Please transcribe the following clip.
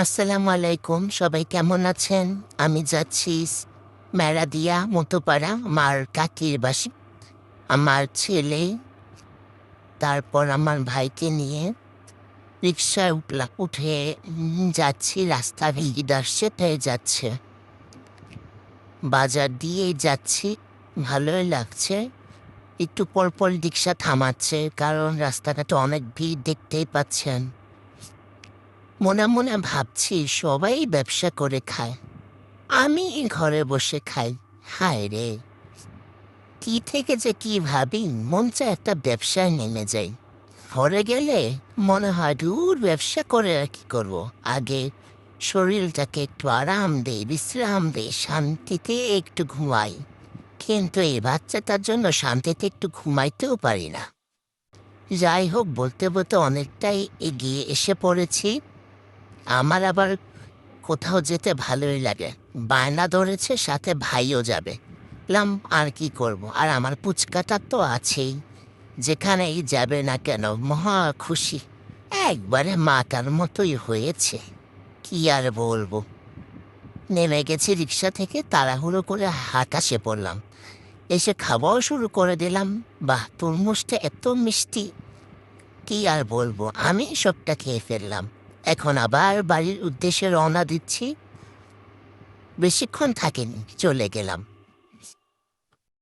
আসসালামু আলাইকুম। সবাই কেমন আছেন? আমি যাচ্ছি মেরাদিয়া মতোপাড়া আমার কাকির বাসি। আমার ছেলে, তারপর আমার ভাইকে নিয়ে রিকশায় উঠে যাচ্ছি। রাস্তা ভিড় আসছে, পেয়ে যাচ্ছে। বাজার দিয়েই যাচ্ছি, ভালোই লাগছে। একটু পর পর রিকশা থামাচ্ছে, কারণ রাস্তাটা তো অনেক ভিড়, দেখতেই পাচ্ছেন। মনে মনে ভাবছি সবাই ব্যবসা করে খায়, আমি ঘরে বসে খাই। হায় রে, কি থেকে যে কি ভাবি, মন চায় একটা ব্যবসায় নেমে যাই। ঘরে গেলে মনে হয় দূর, ব্যবসা করে আর কি করবো। আগে শরীরটাকে একটু আরাম দেই, বিশ্রাম দেই, শান্তিতে একটু ঘুমাই। কিন্তু এই বাচ্চাটার জন্য শান্তিতে একটু ঘুমাইতেও পারি না। যাই হোক, বলতে বলতে অনেকটাই এগিয়ে এসে পড়েছি। আমার আবার কোথাও যেতে ভালোই লাগে। বায়না ধরেছে সাথে ভাইও যাবে। বললাম আর কি করব, আর আমার পুচকাটা তো আছেই। যেখানেই যাবে না কেন মহা খুশি, একবারে মাতার মতোই হয়েছে। কি আর বলবো। নেমে গেছি রিক্সা থেকে, তাড়াহুড়ো করে আকাশে পড়লাম। এসে খাওয়াও শুরু করে দিলাম। বাহ, তরমুজটা এত মিষ্টি, কি আর বলবো। আমি সবটা খেয়ে ফেললাম। এখন আবার বাড়ির উদ্দেশ্যে রওনা দিচ্ছি। বেশিক্ষণ থাকিনি, চলে গেলাম।